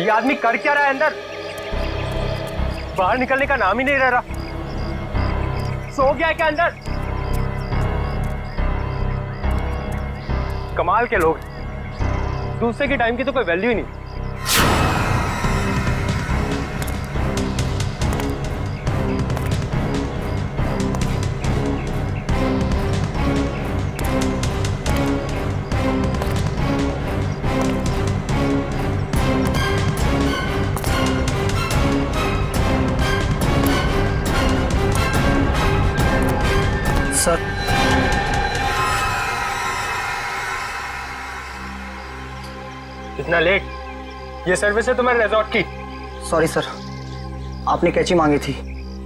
ये आदमी कर क्या रहा है अंदर? बाहर निकलने का नाम ही नहीं ले रहा। सो गया है क्या अंदर? कमाल के लोग, दूसरे के टाइम की तो कोई वैल्यू ही नहीं। सर, इतना लेट? ये सर्विस है तुम्हारे रिजॉर्ट की? सॉरी सर, आपने कैंची मांगी थी,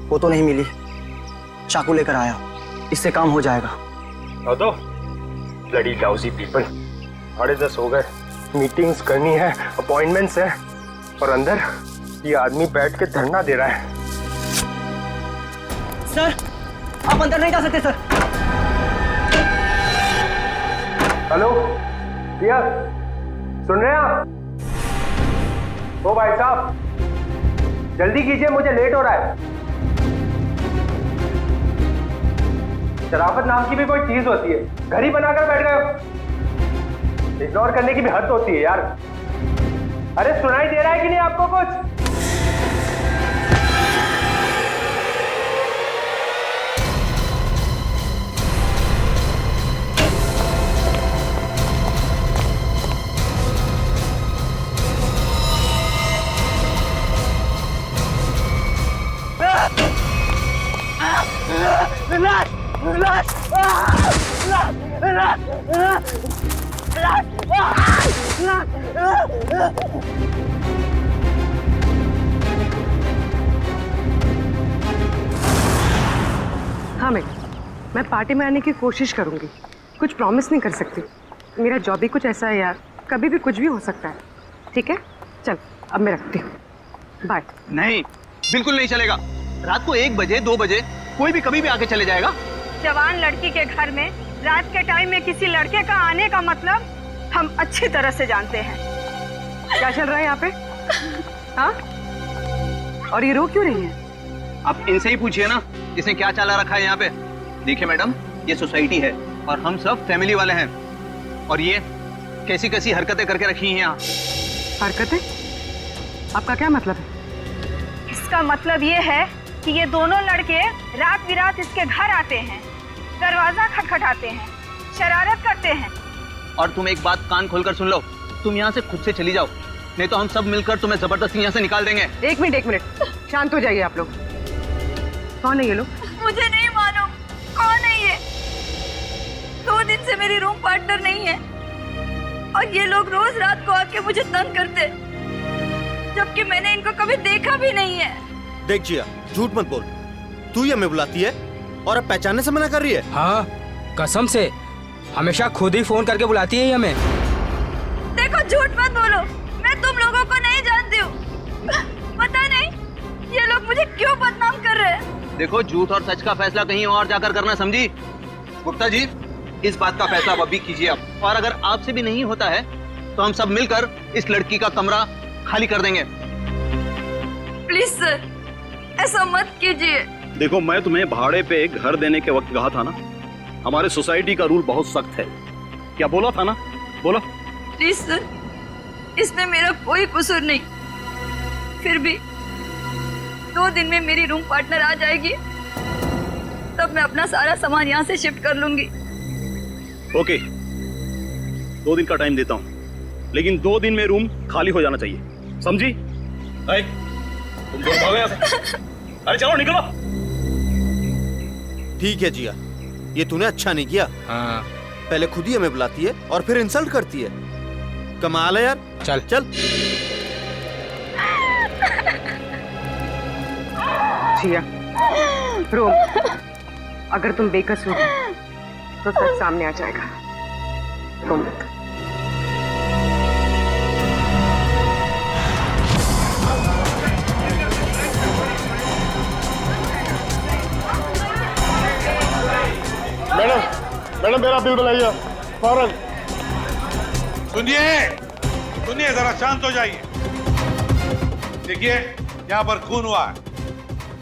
वो तो नहीं मिली। चाकू लेकर आया, इससे काम हो जाएगा। तो ब्लडी लाउजी पीपल, 10:30 हो गए, मीटिंग्स करनी है, अपॉइंटमेंट्स है, और अंदर ये आदमी बैठ के धरना दे रहा है। सर, आप अंदर नहीं जा सकते सर। हेलो भैया, सुन रहे हैं आप? ओ भाई साहब, जल्दी कीजिए, मुझे लेट हो रहा है। शराफत नाम की भी कोई चीज होती है, घर ही बनाकर बैठ गए हो। इग्नोर करने की भी हद होती है यार। अरे सुनाई दे रहा है कि नहीं आपको कुछ? हाँ मैं पार्टी में आने की कोशिश करूंगी, कुछ प्रॉमिस नहीं कर सकती। मेरा जॉब ही कुछ ऐसा है यार, कभी भी कुछ भी हो सकता है। ठीक है, चल अब मैं रखती हूँ, बाय। नहीं, बिल्कुल नहीं चलेगा। रात को 1 बजे 2 बजे कोई भी कभी भी आके चले जाएगा। जवान लड़की के घर में रात के टाइम में किसी लड़के का आने का मतलब हम अच्छी तरह से जानते हैं। क्या चल रहा है यहाँ पे? हाँ, और ये रो क्यों रही है? आप इनसे ही पूछिए ना, इसने क्या चाला रखा है यहाँ पे। देखिए मैडम, ये सोसाइटी है और हम सब फैमिली वाले हैं, और ये कैसी कैसी हरकतें करके रखी हैं यहाँ। हरकतें? आपका क्या मतलब है? इसका मतलब ये है कि ये दोनों लड़के रात बिरात इसके घर आते हैं, दरवाजा खटखटाते हैं, शरारत करते हैं। और तुम एक बात कान खोलकर सुन लो, तुम यहाँ से खुद से चली जाओ, नहीं तो हम सब मिलकर तुम्हें जबरदस्ती यहाँ से निकाल देंगे। एक मिनट, शांत हो जाइए आप लोग। कौन है ये लोग? मुझे नहीं मालूम कौन है ये। 2 दिन से मेरी रूम पार्टनर नहीं है, और ये लोग रोज रात को आके मुझे तंग करते, जबकि मैंने इनको कभी देखा भी नहीं है। देख जिया, झूठ मत बोल, तू ही हमें बुलाती है और अब पहचानने से मना कर रही है। हाँ, कसम से हमेशा खुद ही फोन करके बुलाती है हमें। देखो, झूठ मत बोलो, मैं तुम लोगों को नहीं जानती हूँ। पता नहीं ये लोग मुझे क्यों बदनाम कर रहे हैं। देखो, झूठ और सच का फैसला कहीं और जाकर करना, समझी? गुप्ता जी, इस बात का फैसला अभी कीजिए आप, और अगर आपसे भी नहीं होता है तो हम सब मिलकर इस लड़की का कमरा खाली कर देंगे। प्लीज सर, ऐसा मत कीजिए। देखो, मैं तुम्हें भाड़े पे एक घर देने के वक्त कहा था ना, हमारे सोसाइटी का रूल बहुत सख्त है। क्या बोला था ना? बोलो। प्लीज सर, इसमें मेरा कोई कसूर नहीं। फिर भी 2 दिन में मेरी रूम पार्टनर आ जाएगी, तब मैं अपना सारा सामान यहाँ से शिफ्ट कर लूंगी। ओके, 2 दिन का टाइम देता हूँ, लेकिन 2 दिन में रूम खाली हो जाना चाहिए, समझी? तुम दोनों भागो यहाँ से। अरे चलो निकलो। ठीक है जिया, ये तूने अच्छा नहीं किया। हाँ। पहले खुद ही हमें बुलाती है और फिर इंसल्ट करती है। कमाल है यार। चल चल। जिया, रो, अगर तुम बेकसूर हो तो सच सामने आ जाएगा। रो मत। मैडम मेरा बिल बनाइए फौरन। सुनिए, जरा शांत हो जाइए। देखिए, यहाँ पर खून हुआ है।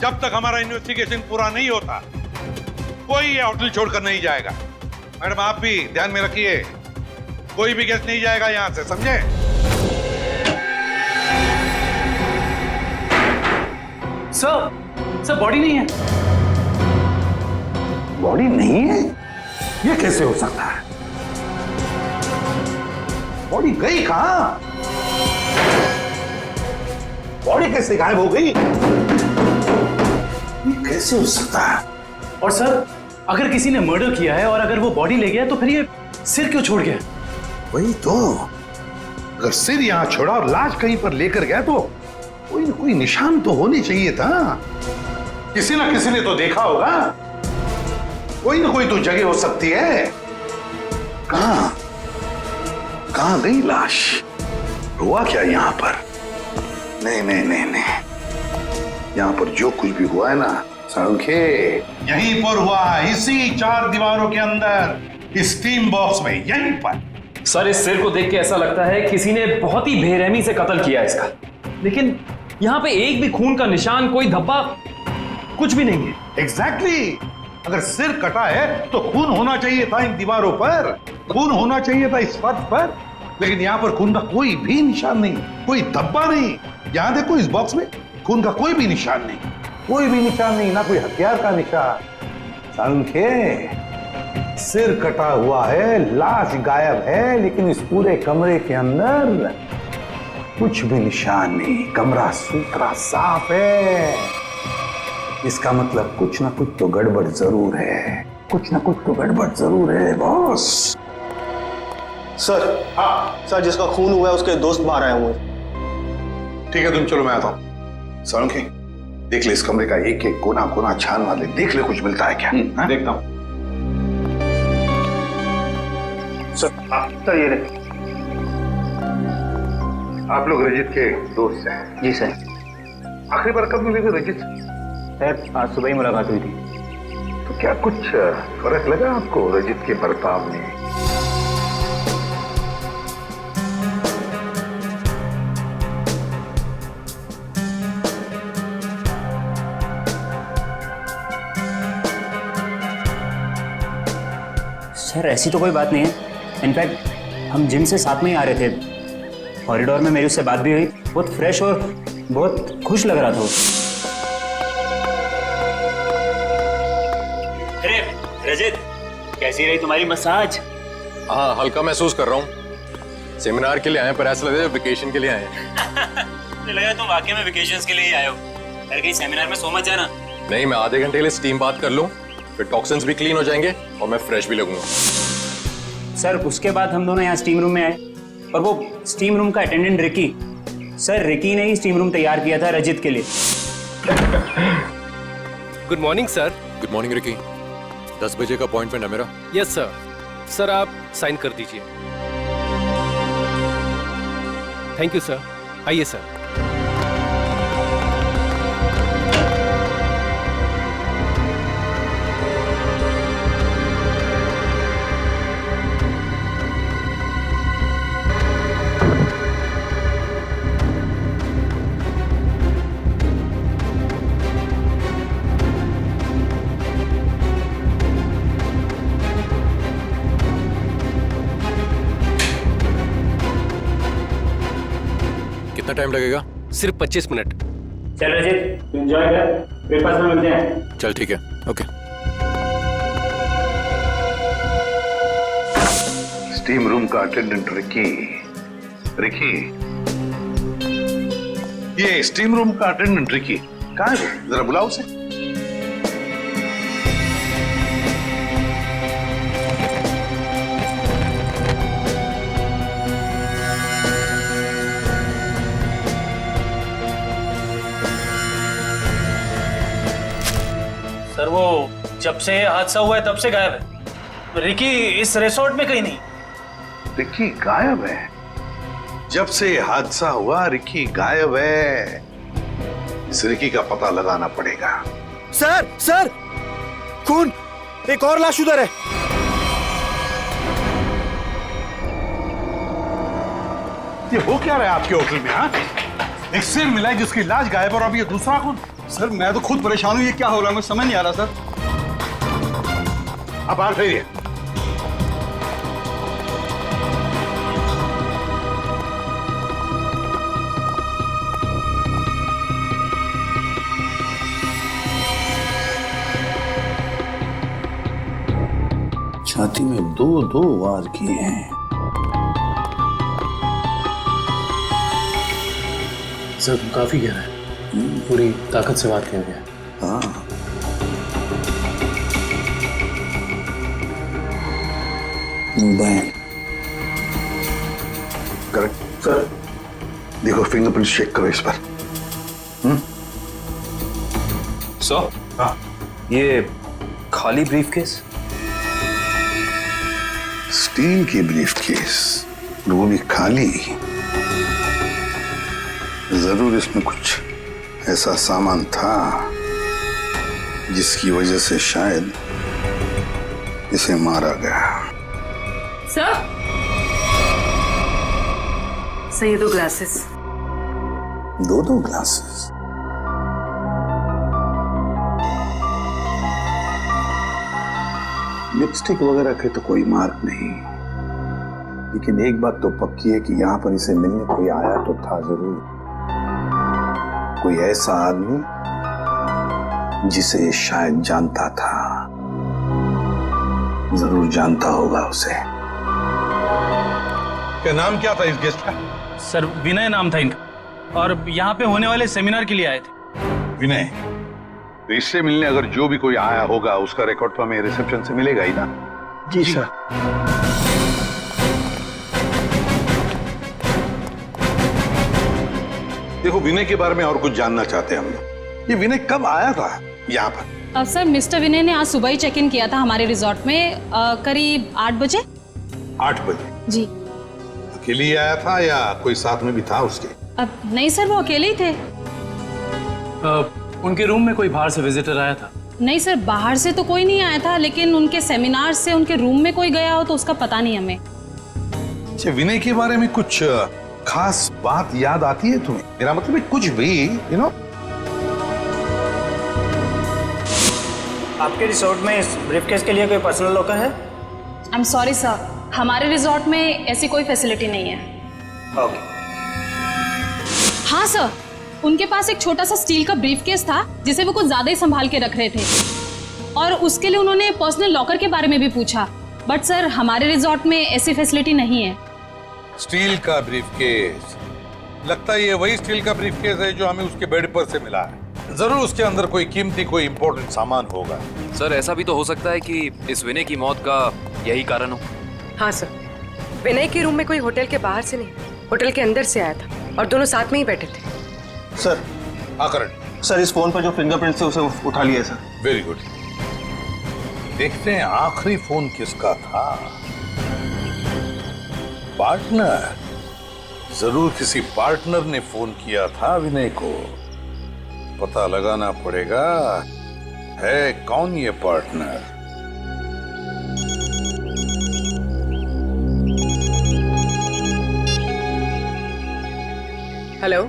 जब तक हमारा इन्वेस्टिगेशन पूरा नहीं होता, कोई ये होटल छोड़कर नहीं जाएगा। मैडम, आप भी ध्यान में रखिए, कोई भी गेस्ट नहीं जाएगा यहाँ से, समझे? सर बॉडी नहीं है। बॉडी नहीं है? ये कैसे हो सकता है? बॉडी गई कहाँ? बॉडी कैसे गायब हो गई? ये कैसे हो सकता है? और सर, अगर किसी ने मर्डर किया है और अगर वो बॉडी ले गया तो फिर ये सिर क्यों छोड़ गया? वही तो, अगर सिर यहाँ छोड़ा और लाश कहीं पर लेकर गया तो कोई न कोई निशान तो होने चाहिए था। किसी ना किसी ने तो देखा होगा। कोई ना कोई तो जगह हो सकती है। कहां गई लाश? हुआ क्या यहाँ पर? नहीं नहीं नहीं नहीं, यहाँ पर जो कुछ भी हुआ है ना सांखे, यहीं पर हुआ है, इसी 4 दीवारों के अंदर, स्टीम बॉक्स में, यहीं पर। सर, इस सिर को देख के ऐसा लगता है किसी ने बहुत ही बेरहमी से कत्ल किया इसका, लेकिन यहाँ पे एक भी खून का निशान, कोई धब्बा, कुछ भी नहीं है। एग्जैक्टली। अगर सिर कटा है तो खून होना चाहिए था इन दीवारों पर, खून होना चाहिए था इस फर्श पर, लेकिन यहाँ पर खून का कोई भी निशान नहीं, कोई धब्बा नहीं। यहाँ देखो, इस बॉक्स में खून का कोई भी निशान नहीं, कोई भी निशान नहीं, ना कोई हथियार का निशान। सांखे, सिर कटा हुआ है, लाश गायब है, लेकिन इस पूरे कमरे के अंदर कुछ भी निशान नहीं, कमरा सुथरा साफ है। इसका मतलब कुछ ना कुछ तो गड़बड़ जरूर है, कुछ ना कुछ तो गड़बड़ जरूर है बॉस। सर, हाँ सर, जिसका खून हुआ है उसके दोस्त बाहर आए हुए। ठीक है, तुम चलो, मैं आता हूँ। सांखे, देख ले इस कमरे का एक एक कोना कोना छान वाले, देख ले कुछ मिलता है क्या। देखता हूँ। सर ये रहे। आप लोग रजित के दोस्त हैं? जी सर। आखिरी बार कब मिले थे रजित? आज सुबह ही मुलाकात हुई थी। तो क्या कुछ फर्क लगा आपको रजित के बर्ताव में? सर, ऐसी तो कोई बात नहीं है। इनफैक्ट हम जिम से साथ में ही आ रहे थे, कॉरिडोर में मेरी उससे बात भी हुई। बहुत फ्रेश और बहुत खुश लग रहा था। अरे रजित, कैसी रही तुम्हारी मसाज? हाँ, हल्का महसूस कर रहा हूँ। सेमिनार के लिए आए, पर ऐसा लगे वेकेशन के लिए आए। मुझे लगा तुम वाकई में वेकेशंस के लिए ही आए हो। अरे कहीं सेमिनार में सो मत जाना। नहीं, मैं आधे घंटे के लिए स्टीम बात कर लूँ, फिर टॉक्सिन्स भी क्लीन हो जाएंगे और मैं फ्रेश भी लगूंगा। सर, उसके बाद हम दोनों यहाँ स्टीम रूम में आए और वो स्टीम रूम का अटेंडेंट रिकी, सर रिकी ने ही स्टीम रूम तैयार किया था रजित के लिए। Good morning sir. Good morning Ricky. 10 बजे का अपॉइंटमेंट है मेरा। Yes sir. सर आप साइन कर दीजिए। Thank you sir. आइए सर। कितना टाइम लगेगा? सिर्फ 25 मिनट। चल रजित, एंजॉय कर, ब्रेकफास्ट में मिलते हैं। चल ठीक है, ओके। स्टीम रूम का अटेंडेंट रिकी। रिकी, ये स्टीम रूम का अटेंडेंट रिकी कहाँ है? जरा बुलाओ उसे। सर, वो जब से हादसा हुआ है तब से गायब है। रिकी इस रिसोर्ट में कहीं नहीं। रिकी गायब है? जब से हादसा हुआ रिकी गायब है। इस रिकी का पता लगाना पड़ेगा। सर सर, खून, एक और लाश उधर है। ये हो क्या रहा है आपके होटल में? हाँ, एक सिर मिला है जिसकी लाश गायब और अब ये दूसरा खून। सर मैं तो खुद परेशान हूँ, ये क्या हो रहा है मुझे समझ नहीं आ रहा सर। अब हाथ फेरिए। छाती में 2-2 वार किए हैं। सर काफी गहरा है, पूरी ताकत से वार किया गया। हाँ करेक्ट सर। देखो फिंगरप्रिंट चेक करो इस पर। सर हाँ ये खाली ब्रीफकेस। स्टील की ब्रीफकेस, वो भी खाली। जरूर इसमें कुछ ऐसा सामान था जिसकी वजह से शायद इसे मारा गया। सर ये 2 ग्लासेस। 2-2 ग्लासेस। लिपस्टिक वगैरह के तो कोई मार्क नहीं, लेकिन एक बात तो पक्की है कि यहाँ पर इसे मिलने कोई आया तो था जरूर। कोई ऐसा आदमी जिसे ये शायद जानता था, जरूर जानता होगा उसे। क्या नाम क्या था इस गेस्ट का? सर विनय नाम था इनका, और यहाँ पे होने वाले सेमिनार के लिए आए थे। विनय। तो इससे मिलने अगर जो भी कोई आया होगा उसका रिकॉर्ड तो हमें रिसेप्शन से मिलेगा ही ना? जी सर। देखो विनय के बारे में और कुछ जानना चाहते हैं हम लोग। ये विनय कब आया था यहाँ पर? सर मिस्टर विनय ने आज सुबह ही चेक इन किया था हमारे रिजॉर्ट में, करीब 8 बजे। 8 बजे? जी। अकेले ही आया था या कोई साथ में भी था उसके? नहीं सर, वो अकेले ही थे। उनके रूम में कोई बाहर से विजिटर आया था? नहीं सर, बाहर से तो कोई नहीं आया था, लेकिन उनके सेमिनार से उनके रूम में कोई गया हो तो उसका पता नहीं हमें। अच्छा, विनय के बारे में कुछ खास बात याद आती है तुम्हें? मेरा मतलब है कुछ भी, यू नो। आपके रिसोर्ट में इस ब्रीफकेस के लिए कोई पर्सनल लॉकर है? आई एम सॉरी सर, हमारे रिजॉर्ट में ऐसी कोई फैसिलिटी नहीं है। ओके। हाँ सर, उनके पास एक छोटा सा स्टील का ब्रीफकेस था जिसे वो कुछ ज्यादा ही संभाल के रख रहे थे, और उसके लिए उन्होंने पर्सनल लॉकर के बारे में भी पूछा, बट सर हमारे रिजॉर्ट में ऐसी फैसिलिटी नहीं है। स्टील का ब्रीफकेस? लगता है ये वही स्टील का ब्रीफकेस है जो हमें उसके बेड पर से मिला है। जरूर उसके अंदर कोई कीमती, कोई इंपॉर्टेंट सामान होगा। सर ऐसा भी तो हो सकता है कि इस विनय की मौत का यही कारण हो। हाँ सर, विनय के रूम में कोई होटल के बाहर से नहीं, होटल के अंदर से आया था, और दोनों साथ में ही बैठे थे। सर। हाँ करण। सर इस फोन पर जो फिंगरप्रिंट थे उसे उठा लिया सर। Very good. देखते हैं आखिरी फोन किसका था। पार्टनर, जरूर किसी पार्टनर ने फोन किया था विनय को। पता लगाना पड़ेगा है कौन ये पार्टनर। हेलो।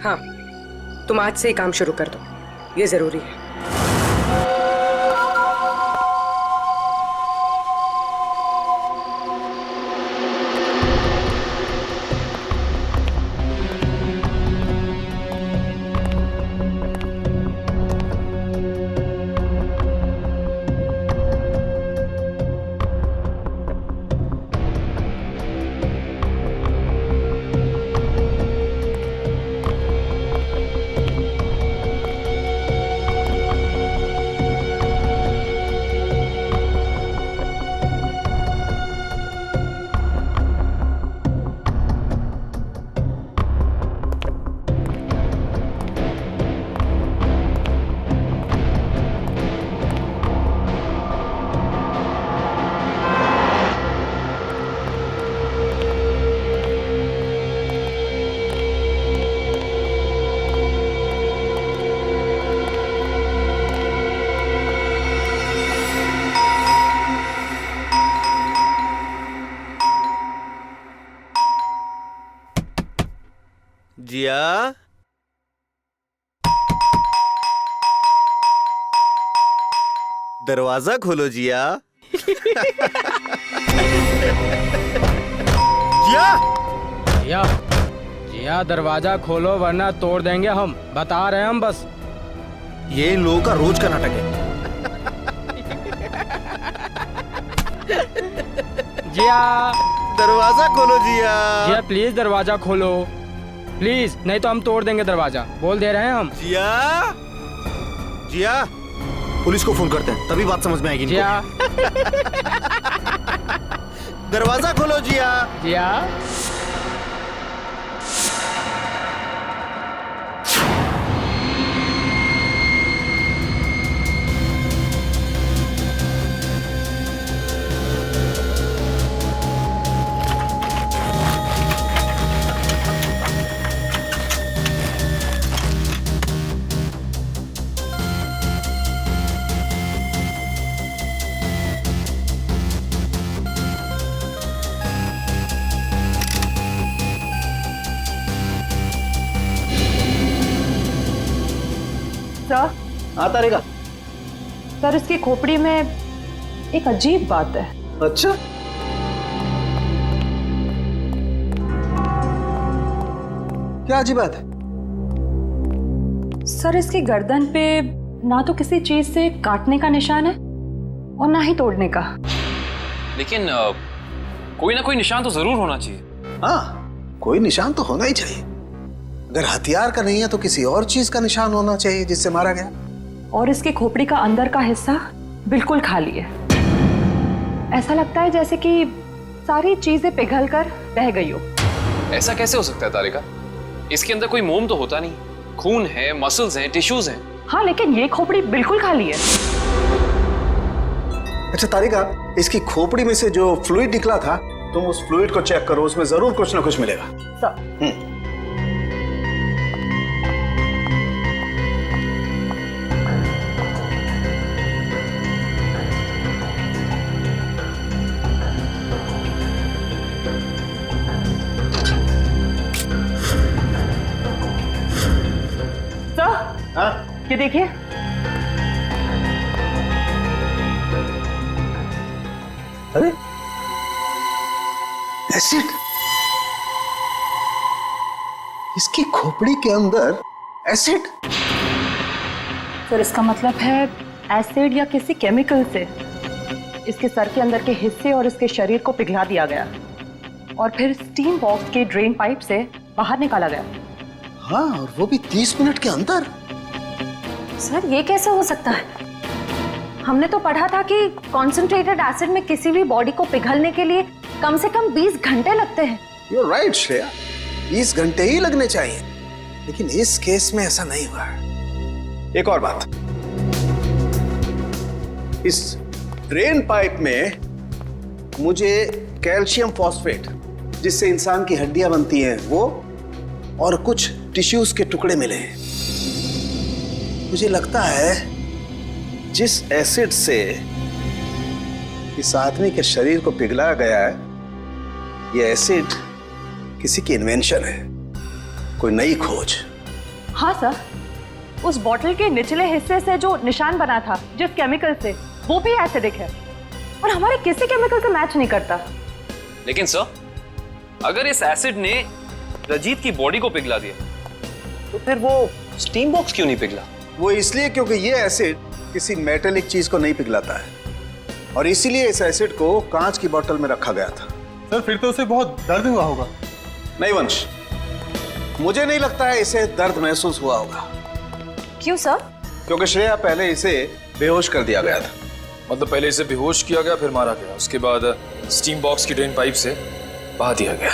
हाँ, तुम आज से ही काम शुरू कर दो, ये जरूरी है। दरवाजा खोलो जिया। जिया जिया जिया दरवाजा खोलो वरना तोड़ देंगे हम, बता रहे हैं हम बस। ये इन लोगों का रोज का नाटक है। जिया दरवाजा खोलो जिया। जिया प्लीज दरवाजा खोलो प्लीज, नहीं तो हम तोड़ देंगे दरवाजा, बोल दे रहे हैं हम। जिया जिया पुलिस को फोन करते हैं तभी बात समझ में आएगी इनको। जिया दरवाजा खोलो जिया। जिया सर। हाँ तारिका। सर इसकी खोपड़ी में एक अजीब बात है। अच्छा क्या अजीब बात है? सर इसकी गर्दन पे ना तो किसी चीज से काटने का निशान है और ना ही तोड़ने का। लेकिन कोई ना कोई निशान तो जरूर होना चाहिए। हाँ कोई निशान तो होना ही चाहिए। अगर हथियार का नहीं है तो किसी और चीज का निशान होना चाहिए जिससे मारा गया। और इसकी खोपड़ी का अंदर का हिस्सा बिल्कुल खाली है। ऐसा लगता है जैसे कि सारी चीजें पिघल कर बह गई हो। ऐसा कैसे हो सकता है तारिका? इसके अंदर कोई मोम तो होता नहीं, खून है, मसल्स हैं, टिश्यूज हैं। हाँ लेकिन ये खोपड़ी बिल्कुल खाली है। अच्छा तारिका, इसकी खोपड़ी में से जो फ्लूइड निकला था तुम उस फ्लूइड को चेक करो, उसमें जरूर कुछ ना कुछ मिलेगा। सर ये देखिए। अरे एसिड, इसकी खोपड़ी के अंदर एसिड। सर इसका मतलब है एसिड या किसी केमिकल से इसके सर के अंदर के हिस्से और इसके शरीर को पिघला दिया गया और फिर स्टीम बॉक्स के ड्रेन पाइप से बाहर निकाला गया। हाँ और वो भी 30 मिनट के अंदर। सर ये कैसे हो सकता है? हमने तो पढ़ा था कि कॉन्सेंट्रेटेड एसिड में किसी भी बॉडी को पिघलने के लिए कम से कम 20 घंटे लगते हैं। You're right, श्रेया, 20 घंटे ही लगने चाहिए, लेकिन इस केस में ऐसा नहीं हुआ। एक और बात, इस ड्रेन पाइप में मुझे कैल्शियम फॉस्फेट जिससे इंसान की हड्डियां बनती हैं वो और कुछ टिश्यूज के टुकड़े मिले हैं। मुझे लगता है जिस एसिड से इस आदमी के शरीर को पिघलाया गया है ये एसिड किसी की इन्वेंशन है, कोई नई खोज। हाँ सर, उस बॉटल के निचले हिस्से से जो निशान बना था जिस केमिकल से, वो भी एसिडिक है और हमारे किसी केमिकल से मैच नहीं करता। लेकिन सर अगर इस एसिड ने रजीत की बॉडी को पिघला दिया तो फिर वो स्टीम बॉक्स क्यों नहीं पिघला? वो इसलिए क्योंकि ये एसिड किसी मेटेलिक चीज को नहीं पिघलाता है और इसीलिए इस एसिड को कांच की बोतल में रखा गया था। सर फिर तो उसे बहुत दर्द हुआ होगा। नहीं वंश, मुझे नहीं लगता है इसे दर्द महसूस हुआ होगा। क्यों सर? क्योंकि श्रेया पहले इसे बेहोश कर दिया गया था। मतलब पहले इसे बेहोश किया गया फिर मारा गया, उसके बाद स्टीम बॉक्स की ड्रेन पाइप से बहा दिया गया।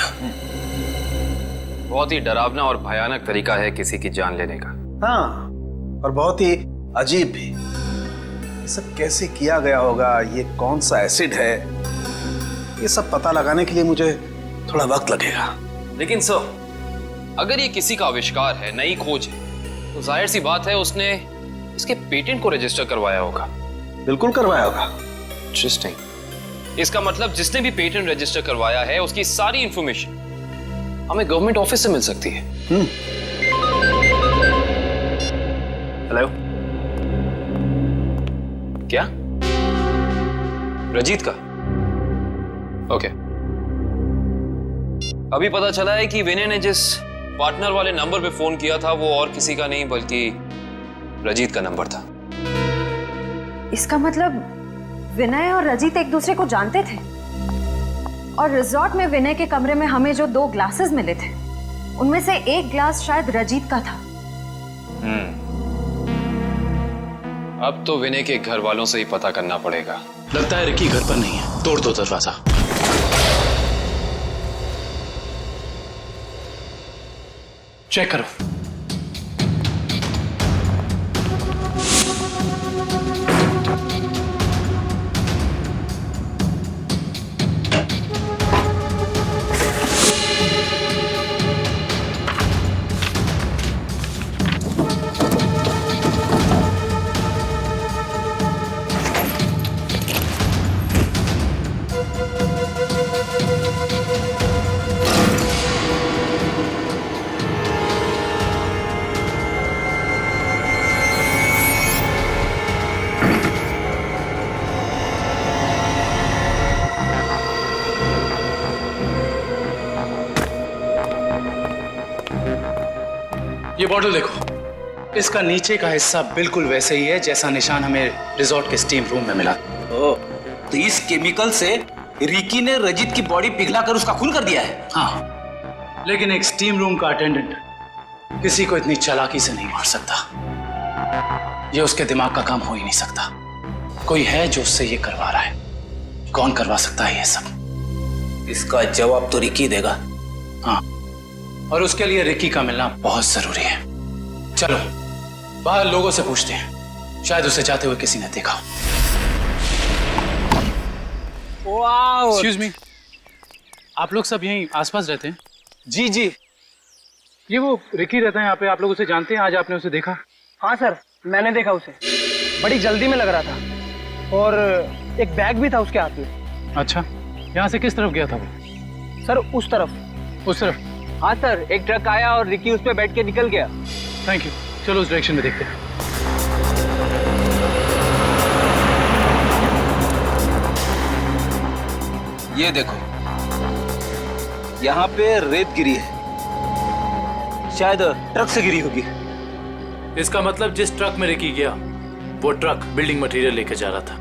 बहुत ही डरावना और भयानक तरीका है किसी की जान लेने का। हाँ और बहुत ही अजीब भी। ये सब कैसे किया गया होगा, ये कौन सा एसिड है, ये सब पता लगाने के लिए मुझे थोड़ा वक्त लगेगा। लेकिन सर अगर ये किसी का आविष्कार है, नई खोज है, तो जाहिर सी बात है उसने इसके पेटेंट को रजिस्टर करवाया होगा। बिल्कुल करवाया होगा। इंटरेस्टिंग। इसका मतलब जिसने भी पेटेंट रजिस्टर करवाया है उसकी सारी इंफॉर्मेशन हमें गवर्नमेंट ऑफिस से मिल सकती है। हेलो, क्या रजीत का? ओके। अभी पता चला है कि विनय ने जिस पार्टनर वाले नंबर पे फोन किया था वो और किसी का नहीं बल्कि रजीत का नंबर था। इसका मतलब विनय और रजीत एक दूसरे को जानते थे और रिजॉर्ट में विनय के कमरे में हमें जो 2 ग्लासेस मिले थे उनमें से एक ग्लास शायद रजीत का था। अब तो विनय के घर वालों से ही पता करना पड़ेगा। लगता है रिकी घर पर नहीं है, तोड़ दो दरवाजा। चेक करो। ये बॉटल देखो, इसका नीचे का हिस्सा बिल्कुल वैसे ही है जैसा निशान हमें रिजॉर्ट के स्टीम रूम में मिला। ओह, तो इस केमिकल से रिकी ने रजीत की बॉडी पिघलाकर उसका खून कर दिया है। हाँ, लेकिन एक स्टीम रूम का अटेंडेंट किसी को इतनी चालाकी से नहीं मार सकता। ये उसके दिमाग का काम हो ही नहीं सकता। कोई है जो उससे ये करवा रहा है। कौन करवा सकता है ये सब? इसका जवाब तो रिकी देगा। हाँ, और उसके लिए रिकी का मिलना बहुत जरूरी है। चलो बाहर लोगों से पूछते हैं, शायद उसे जाते हुए किसी ने देखा। एक्सक्यूज मी, आप लोग सब यहीं आसपास रहते हैं? जी जी। ये वो रिकी रहता है यहाँ पे, आप लोग उसे जानते हैं? आज आपने उसे देखा? हाँ सर, मैंने देखा उसे। बड़ी जल्दी में लग रहा था और एक बैग भी था उसके हाथ में। अच्छा, यहाँ से किस तरफ गया था वो? सर उस तरफ। उस तरफ? हाँ सर, एक ट्रक आया और रिकी उस पे बैठ के निकल गया। थैंक यू, चलो उस डायरेक्शन में देखते हैं। ये देखो, यहाँ पे रेत गिरी है, शायद ट्रक से गिरी होगी। इसका मतलब जिस ट्रक में रिकी गया वो ट्रक बिल्डिंग मटेरियल लेके जा रहा था।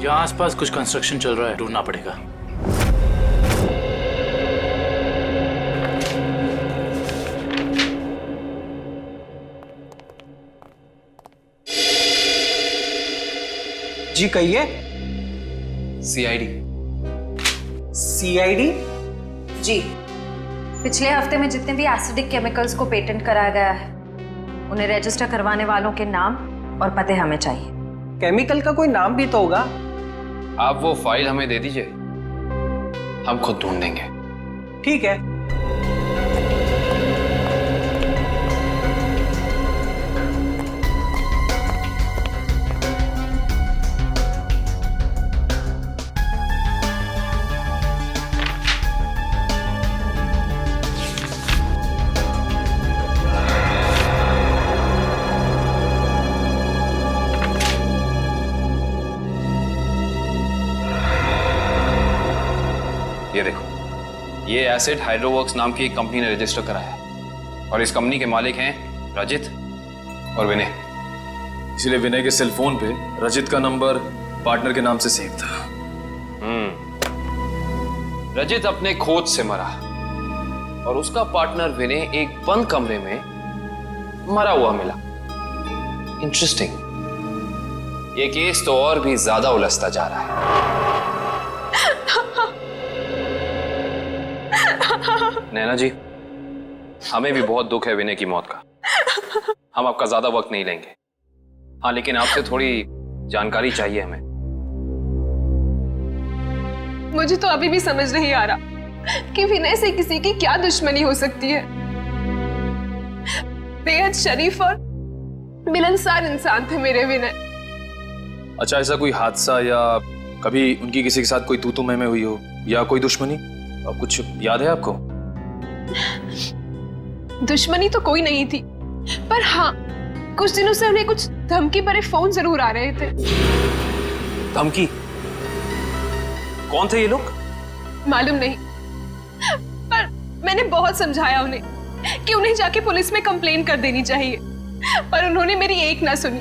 यहाँ आसपास कुछ कंस्ट्रक्शन चल रहा है, ढूंढना पड़ेगा। जी कहिए। सीआईडी। सीआईडी? जी, पिछले हफ्ते में जितने भी एसिडिक केमिकल्स को पेटेंट कराया गया है उन्हें रजिस्टर करवाने वालों के नाम और पते हमें चाहिए। केमिकल का कोई नाम भी तो होगा। आप वो फाइल हमें दे दीजिए, हम खुद ढूंढ देंगे। ठीक है। ये देखो, ये एसिड हाइड्रोवर्क्स नाम की एक कंपनी ने रजिस्टर कराया है और इस कंपनी के मालिक हैं रजित और विनय। इसलिए विनय के सेल फोन पे रजित का नंबर पार्टनर के नाम से सेव था। रजित अपने खोज से मरा और उसका पार्टनर विनय एक बंद कमरे में मरा हुआ मिला। इंटरेस्टिंग। ये केस तो और भी ज्यादा उलझता जा रहा है। नैना जी, हमें भी बहुत दुख है विनय की मौत का। हम आपका ज्यादा वक्त नहीं लेंगे। हाँ, लेकिन आपसे थोड़ी जानकारी चाहिए हमें। मुझे तो अभी भी समझ नहीं आ रहा कि विनय से किसी की क्या दुश्मनी हो सकती है। बेहद शरीफ और मिलनसार इंसान थे मेरे विनय। अच्छा, ऐसा कोई हादसा या कभी उनकी किसी के साथ कोई तू मैं हुई हो या कोई दुश्मनी, कुछ याद है आपको? दुश्मनी तो कोई नहीं थी, पर हाँ, कुछ दिनों से उन्हें कुछ धमकी भरे फोन जरूर आ रहे थे। धमकी? कौन थे ये लोग? मालूम नहीं, पर मैंने बहुत समझाया उन्हें कि उन्हें जाके पुलिस में कंप्लेन कर देनी चाहिए, पर उन्होंने मेरी एक ना सुनी।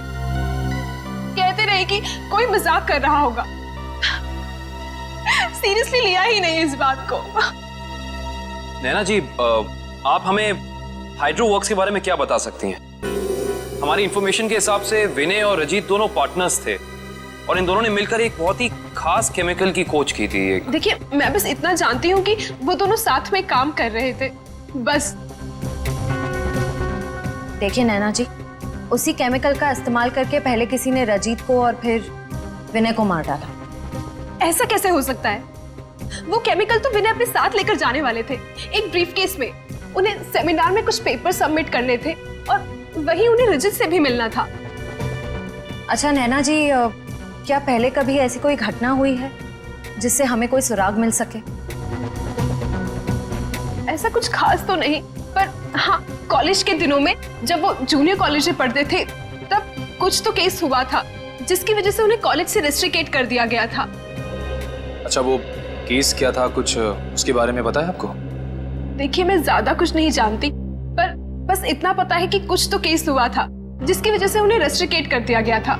कहते रहे कि कोई मजाक कर रहा होगा, सीरियसली लिया ही नहीं इस बात को। नैना जी, आप हमें हाइड्रो वर्क्स के बारे में क्या बता सकती हैं? हमारी इंफॉर्मेशन के हिसाब से विनय और रजीत दोनों पार्टनर्स थे और इन दोनों ने मिलकर एक बहुत ही खास केमिकल की खोज की थी। देखिए, मैं बस इतना जानती हूँ कि वो दोनों साथ में काम कर रहे थे, बस। देखिए नैना जी, उसी केमिकल का इस्तेमाल करके पहले किसी ने रजीत को और फिर विनय को मार डाला। ऐसा कैसे हो सकता है? वो केमिकल तो विनय अपने साथ लेकर जाने वाले थे, एक ब्रीफकेस में। उन्हें सेमिनार में कुछ पेपर सबमिट करने थे और वहीं उन्हें रजत से भी मिलना था। अच्छा नैना जी, क्या पहले कभी ऐसी कोई घटना हुई है जिससे हमें कोई सुराग मिल सके? ऐसा कुछ खास तो नहीं, पर हाँ, कॉलेज के दिनों में जब वो जूनियर कॉलेज में पढ़ते थे तब कुछ तो केस हुआ था जिसकी वजह से उन्हें कॉलेज से रेस्ट्रिकेट कर दिया गया था। अच्छा, वो केस क्या था, कुछ उसके बारे में पता है आपको? देखिए, मैं ज्यादा कुछ नहीं जानती, पर बस इतना पता है कि कुछ तो केस हुआ था जिसकी वजह से उन्हें रेस्ट्रिकेट कर दिया गया था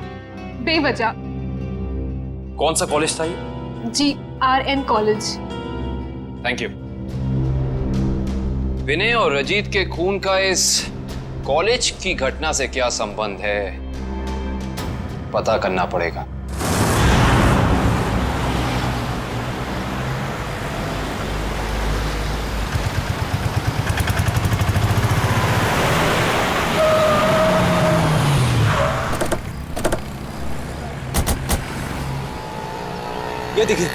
बेवजह। कौन सा कॉलेज था ये? GRN college. Thank you. Vinay और रजीत के खून का इस कॉलेज की घटना से क्या संबंध है, पता करना पड़ेगा। ये देखिए,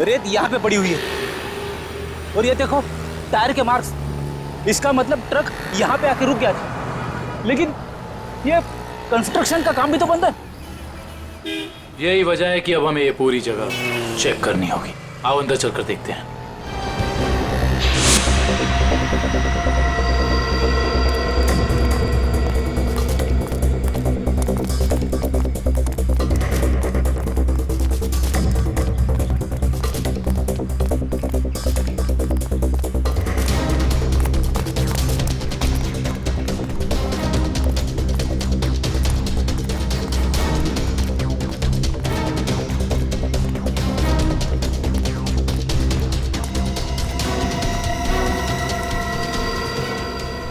रेत यहाँ पे पड़ी हुई है और ये देखो टायर के मार्क्स। इसका मतलब ट्रक यहाँ पे आके रुक गया था, लेकिन ये कंस्ट्रक्शन का काम भी तो बंद है। यही वजह है कि अब हमें ये पूरी जगह चेक करनी होगी। आओ अंदर चलकर देखते हैं।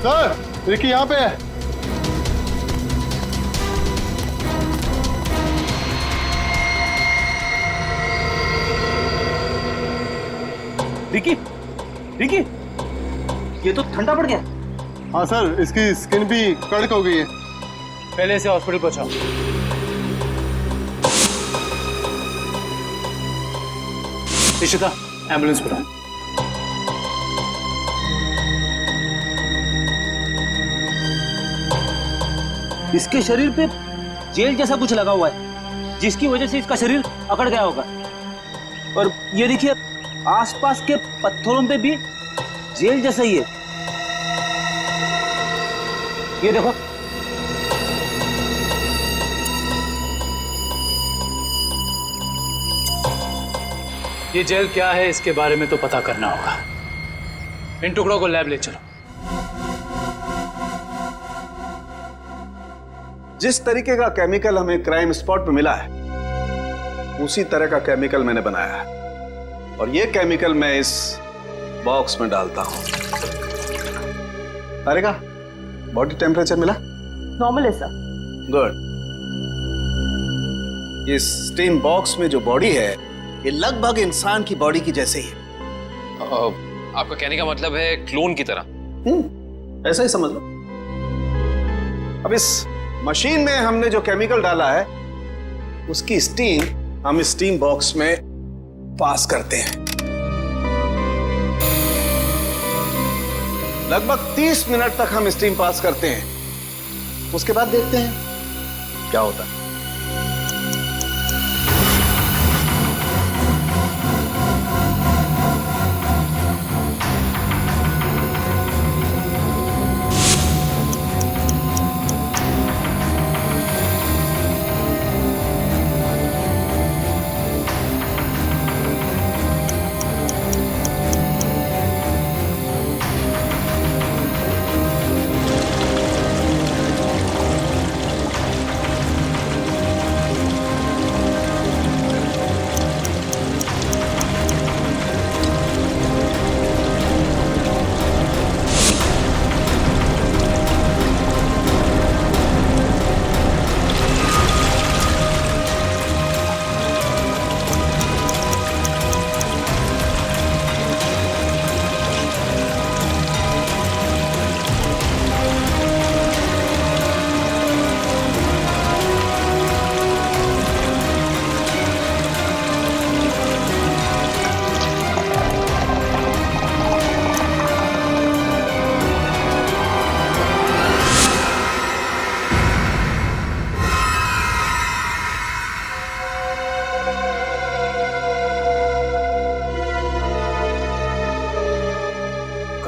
सर, रिकी यहाँ पे है। रिकी, रिकी, ये तो ठंडा पड़ गया। हाँ सर, इसकी स्किन भी कड़क हो गई है। पहले से हॉस्पिटल पहुंचाओ। इशिता, एम्बुलेंस बुलाओ। इसके शरीर पे जेल जैसा कुछ लगा हुआ है, जिसकी वजह से इसका शरीर अकड़ गया होगा। और ये देखिए, आसपास के पत्थरों पे भी जेल जैसा ही है। ये देखो, ये जेल क्या है इसके बारे में तो पता करना होगा। इन टुकड़ों को लैब ले चलो। जिस तरीके का केमिकल हमें क्राइम स्पॉट पे मिला है, उसी तरह का केमिकल मैंने बनाया है और ये केमिकल मैं इस बॉक्स में डालता हूं। तारिका, बॉडी टेम्परेचर मिला? नॉर्मल है सर। गुड। ये स्टीम बॉक्स में जो बॉडी है, ये लगभग इंसान की बॉडी की जैसे ही है। आपका कहने का मतलब है क्लोन की तरह? ऐसा ही समझ लो। अब इस मशीन में हमने जो केमिकल डाला है, उसकी स्टीम हम स्टीम बॉक्स में पास करते हैं। लगभग 30 मिनट तक हम स्टीम पास करते हैं। उसके बाद देखते हैं क्या होता है।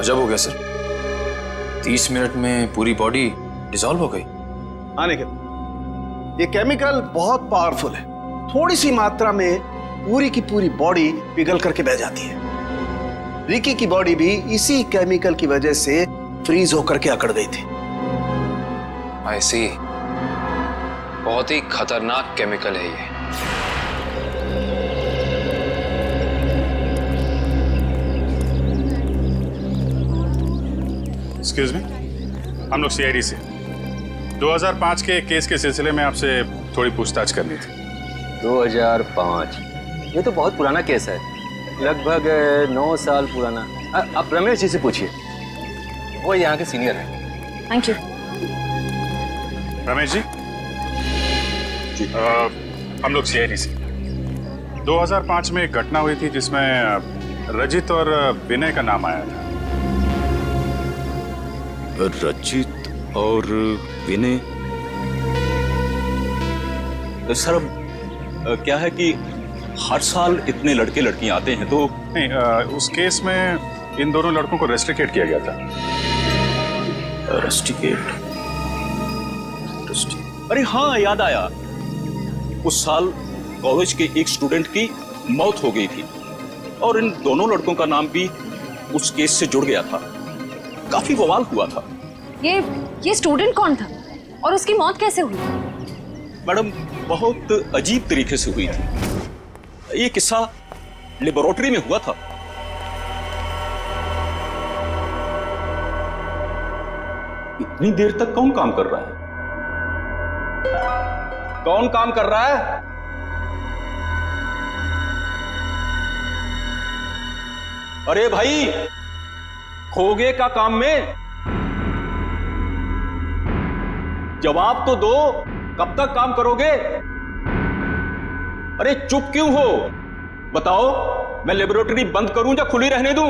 अजब हो गया सर, 30 मिनट में पूरी बॉडी डिसॉल्व हो गई। हाँ निखिल, ये केमिकल बहुत पावरफुल है। थोड़ी सी मात्रा में पूरी की पूरी बॉडी पिघल करके बह जाती है। रिकी की बॉडी भी इसी केमिकल की वजह से फ्रीज होकर के अकड़ गई थी। आई सी, बहुत ही खतरनाक केमिकल है ये। एक्सक्यूज मी, हम लोग सीआईडी से 2005 के केस के सिलसिले में आपसे थोड़ी पूछताछ करनी थी। 2005? ये तो बहुत पुराना केस है, लगभग 9 साल पुराना। आप रमेश जी से पूछिए, वो यहाँ के सीनियर हैं। Thank you. रमेश जी, हम लोग सीआईडी से 2005 में एक घटना हुई थी जिसमें रजित और विनय का नाम आया था। रजित और विनय? सर क्या है कि हर साल इतने लड़के लड़कियां आते हैं तो नहीं, उस केस में इन दोनों लड़कों को रेस्ट्रिकेट किया गया था। रेस्ट्रिकेट? अरे हाँ, याद आया, उस साल कॉलेज के एक स्टूडेंट की मौत हो गई थी और इन दोनों लड़कों का नाम भी उस केस से जुड़ गया था। काफी बवाल हुआ था। ये स्टूडेंट कौन था और उसकी मौत कैसे हुई? मैडम, बहुत अजीब तरीके से हुई थी। ये किस्सा लेबोरेटरी में हुआ था। इतनी देर तक कौन काम कर रहा है? कौन काम कर रहा है? अरे भाई, खोगे का काम में जवाब तो दो, कब तक काम करोगे? अरे चुप क्यों हो? बताओ, मैं लेबोरेटरी बंद करूं या खुली रहने दूं?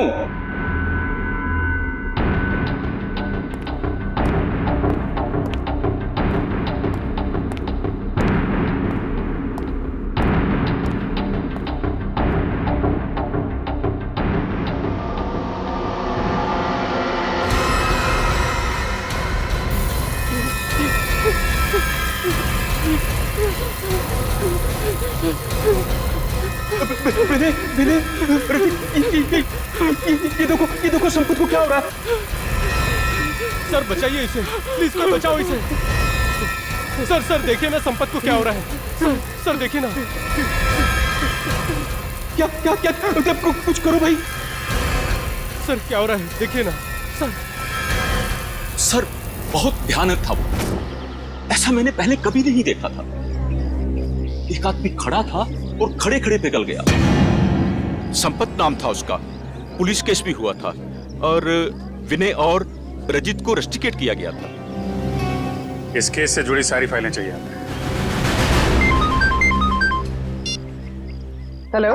ये देखो संपत को क्या हो रहा है। सर बचाइए इसे, प्लीज सर बचाओ इसे। सर देखिए ना संपत को क्या हो रहा है। सर देखिए ना। क्या कुछ करो भाई। सर क्या हो रहा है, देखिए ना सर बहुत भयानक था वो। ऐसा मैंने पहले कभी नहीं देखा था। एक आदमी खड़ा था और खड़े खड़े पिघल गया। संपत नाम था उसका, पुलिस केस भी हुआ था और विनय और रजित को रेस्ट्रिकेट किया गया था। इस केस से जुड़ी सारी फाइलें चाहिए। हेलो,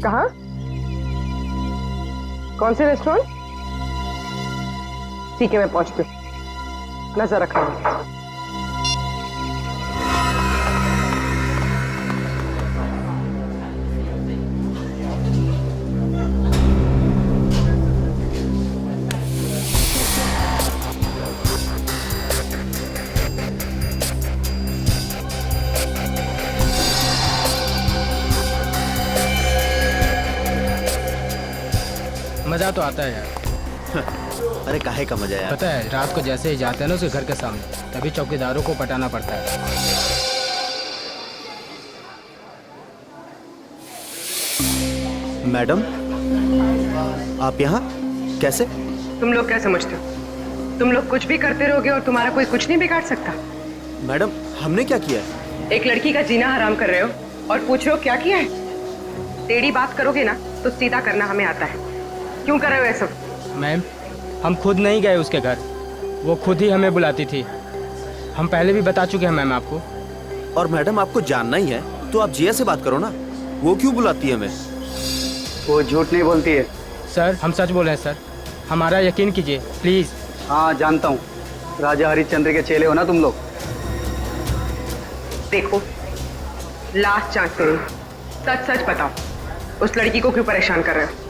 कहाँ? कौन से रेस्टोरेंट? ठीक है, मैं पहुंचती हूँ, नजर रखना। मजा तो आता है यार। अरे काहे का मजा यार? पता है, रात को जैसे ही जाते हैं ना उसके घर के सामने, तभी चौकीदारों को पटाना पड़ता है। मैडम, आप यहाँ कैसे? तुम लोग क्या समझते हो? तुम लोग कुछ भी करते रहोगे और तुम्हारा कोई कुछ नहीं बिगाड़ सकता। मैडम, हमने क्या किया है? एक लड़की का जीना हराम कर रहे हो और पूछ रहे हो क्या किया है? टेढ़ी बात करोगे ना तो सीधा करना हमें आता है। क्यों कर रहे हो ऐसा? मैम, हम खुद नहीं गए उसके घर, वो खुद ही हमें बुलाती थी। हम पहले भी बता चुके हैं मैम आपको। और मैडम, आपको जानना ही है तो आप जिया से बात करो ना, वो क्यों बुलाती है हमें? वो झूठ नहीं बोलती है सर, हम सच बोल रहे हैं सर, हमारा यकीन कीजिए प्लीज। हाँ जानता हूँ, राजा हरिश्चंद्र के चेले हो ना तुम लोग। देखो, लास्ट चांस करो, सच सच बताओ, उस लड़की को क्यों परेशान कर रहे हो?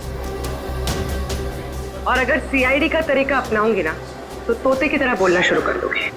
और अगर सीआईडी का तरीका अपनाऊंगी ना तो तोते की तरह बोलना शुरू कर दोगे।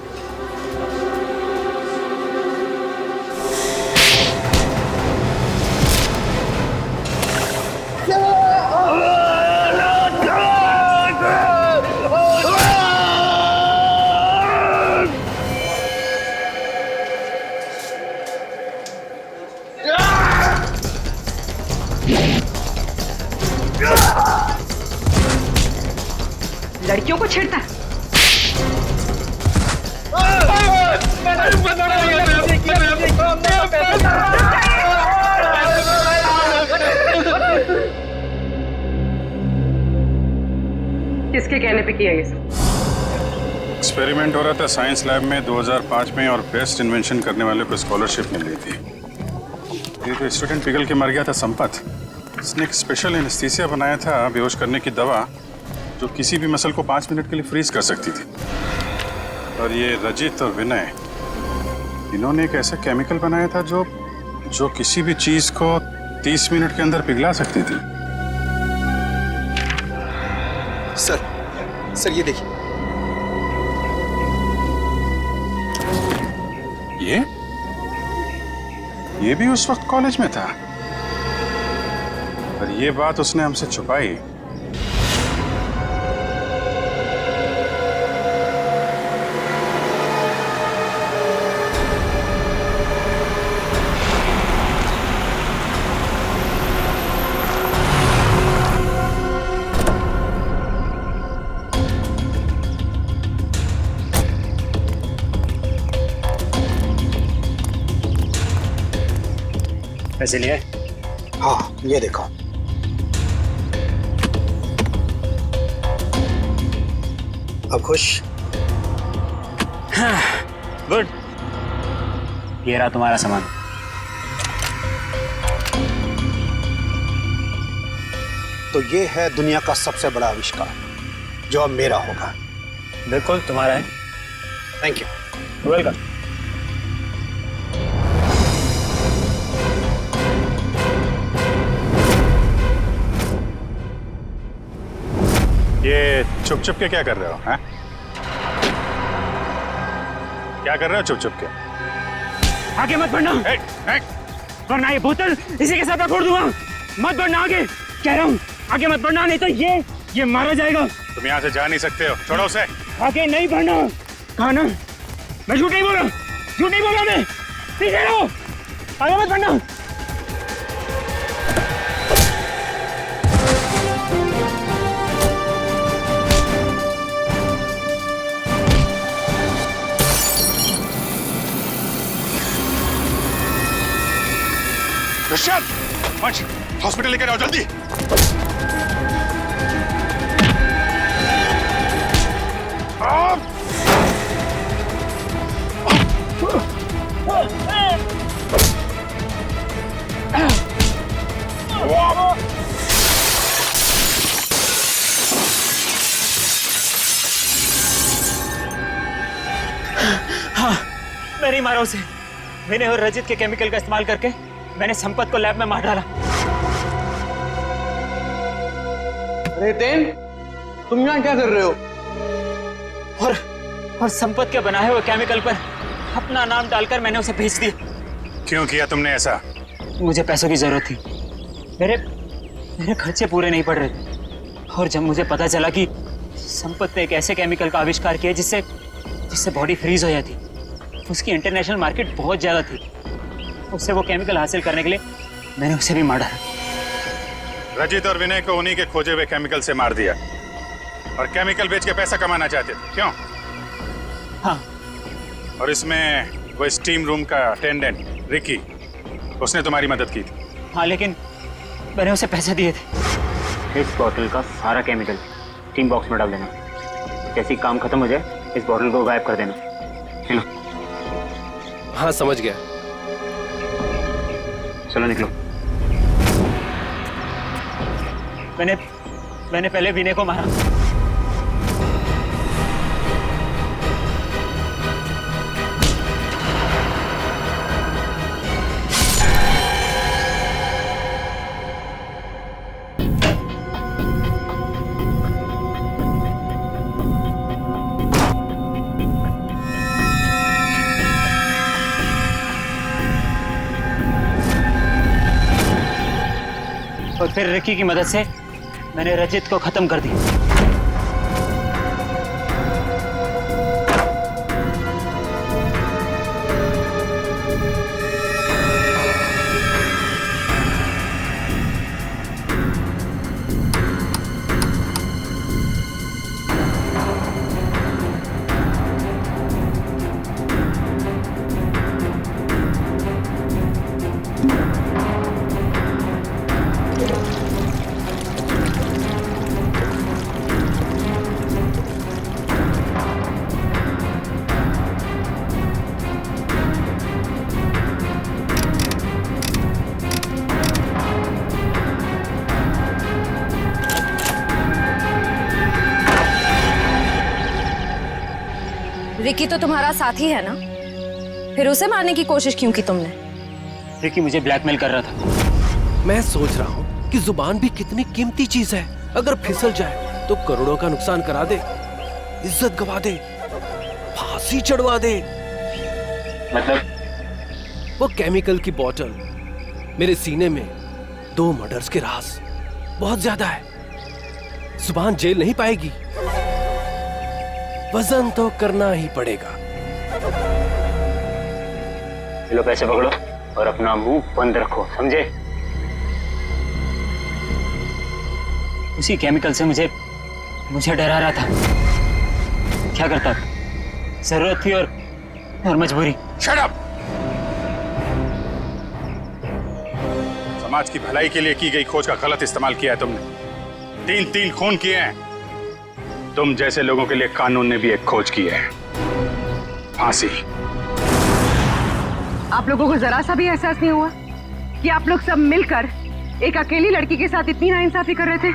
लड़कियों को छेड़ता है। किसके कहने पे किया ये सब? एक्सपेरिमेंट हो रहा था साइंस लैब में 2005 में और बेस्ट इन्वेंशन करने वाले को स्कॉलरशिप मिल रही थी। ये तो स्टूडेंट पिघल के मर गया था संपत। इसने एक स्पेशल एनेस्थीसिया बनाया था बेहोश करने की दवा जो किसी भी मसल को 5 मिनट के लिए फ्रीज कर सकती थी। और ये रजित और विनय, इन्होंने एक ऐसा केमिकल बनाया था जो किसी भी चीज को 30 मिनट के अंदर पिघला सकती थी। सर ये देखिए। ये भी उस वक्त कॉलेज में था, पर ये बात उसने हमसे छुपाई। पैसे लिए? हाँ, ये देखो। अब खुश? गुड। ये रहा तुम्हारा सामान। तो ये है दुनिया का सबसे बड़ा आविष्कार जो अब मेरा होगा। बिल्कुल तुम्हारा है। Thank you. वेलकम। ये छुप छुप के क्या कर रहे हो? हैं? क्या कर रहे हो छुप छुप के? आगे मत बढ़ना, वरना ये बोतल इसी के साथ मैं फोड़ दूंगा। मत बढ़ना आगे, कह रहा हूँ आगे मत बढ़ना, नहीं तो ये मारा जाएगा। तुम यहाँ से जा नहीं सकते हो, छोड़ो उसे। आगे नहीं बढ़ना। कहा ना, मैं झूठ नहीं बोला, मैं। पीछे रहो, आगे मत बढ़ना। हॉस्पिटल लेकर आओ जल्दी। हाँ, मैंने मारा उसे। मैंने और रजित के केमिकल का इस्तेमाल करके मैंने संपत को लैब में मार डाला। रेतेन, तुम यहाँ क्या कर रहे हो? और संपत के बनाए हुए केमिकल पर अपना नाम डालकर मैंने उसे भेज दिया। क्यों किया तुमने ऐसा? मुझे पैसों की जरूरत थी। मेरे खर्चे पूरे नहीं पड़ रहे थे। और जब मुझे पता चला कि संपत ने एक ऐसे केमिकल का आविष्कार किया जिससे बॉडी फ्रीज हो जाती, उसकी इंटरनेशनल मार्केट बहुत ज्यादा थी, उससे वो केमिकल हासिल करने के लिए मैंने उसे भी मार डाला। रजित और विनय को उन्हीं के खोजे हुए केमिकल से मार दिया और केमिकल बेच के पैसा कमाना चाहते थे, क्यों? हाँ। और इसमें वो स्टीम रूम का अटेंडेंट रिकी, उसने तुम्हारी मदद की थी। हाँ, लेकिन मैंने उसे पैसे दिए थे। इस बॉटल का सारा केमिकल टीम बॉक्स में डाल देना। जैसे ही काम खत्म हो जाए इस बॉटल को गायब कर देना। चलो। हाँ, समझ गया। चलो निकलो। मैंने पहले विनय को मारा। और फिर रिकी की मदद से मैंने रजित को खत्म कर दिया। रिकी तो तुम्हारा साथी है ना, फिर उसे मारने की कोशिश क्यों की तुमने? रिकी मुझे ब्लैकमेल कर रहा था। मैं सोच रहा हूँ कि जुबान भी कितनी कीमती चीज है, अगर फिसल जाए तो करोड़ों का नुकसान करा दे, इज्जत गवा दे, फांसी चढ़वा दे। मतलब? वो केमिकल की बोतल मेरे सीने में 2 मर्डर्स के राज बहुत ज्यादा है। जुबान जेल नहीं पाएगी, वजन तो करना ही पड़ेगा। लो पैसे पकड़ो और अपना मुंह बंद रखो, समझे? उसी केमिकल से मुझे डरा रहा था। क्या करता? जरूरत थी और मजबूरी। Shut up! समाज की भलाई के लिए की गई खोज का गलत इस्तेमाल किया है तुमने। 3 खून किए हैं। तुम जैसे लोगों के लिए कानून ने भी एक खोज की है, फांसी। आप लोगों को जरा सा भी एहसास नहीं हुआ कि आप लोग सब मिलकर एक अकेली लड़की के साथ इतनी नाइंसाफी कर रहे थे?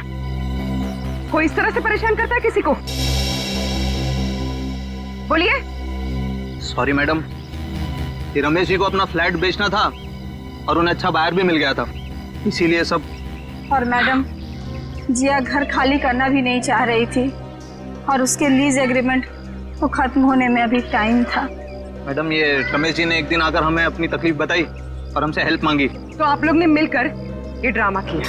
कोई इस तरह से परेशान करता है किसी को? बोलिए। सॉरी मैडम, ये रमेश जी को अपना फ्लैट बेचना था और उन्हें अच्छा बायर भी मिल गया था, इसीलिए सब। और मैडम, जिया घर खाली करना भी नहीं चाह रही थी और उसके लीज एग्रीमेंट को खत्म होने में अभी टाइम था। मैडम, ये रमेश जी ने एक दिन आकर हमें अपनी तकलीफ बताई और हमसे हेल्प मांगी। तो आप लोग ने मिलकर ये ड्रामा किया,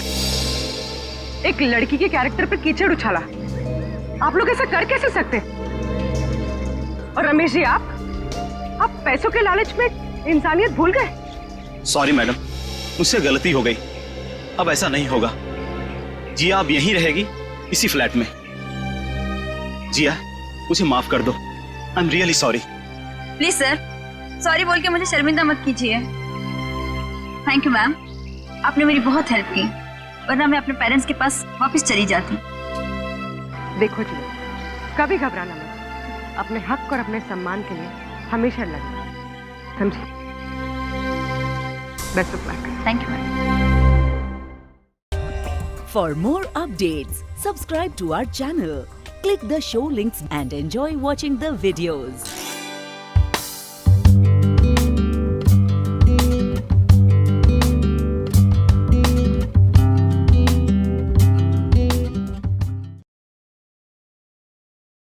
एक लड़की के कैरेक्टर पर कीचड़ उछाला। आप लोग ऐसा कर कैसे सकते? और रमेश जी, आप पैसों के लालच में इंसानियत भूल गए। सॉरी मैडम, मुझसे गलती हो गई, अब ऐसा नहीं होगा। जिया अब यहीं रहेगी, इसी फ्लैट में। जिया, मुझे माफ कर दो। I am really sorry. Please sir, sorry बोल के मुझे शर्मिंदा मत कीजिए। थैंक यू मैम, आपने मेरी बहुत हेल्प की, वरना मैं अपने पेरेंट्स के पास वापस चली जाती। देखो जी, कभी घबराना मत। अपने हक और अपने सम्मान के लिए हमेशा लड़ना, समझे? Best of luck. Thank you ma'am. For more updates, subscribe to our channel, click the show links and enjoy watching the videos.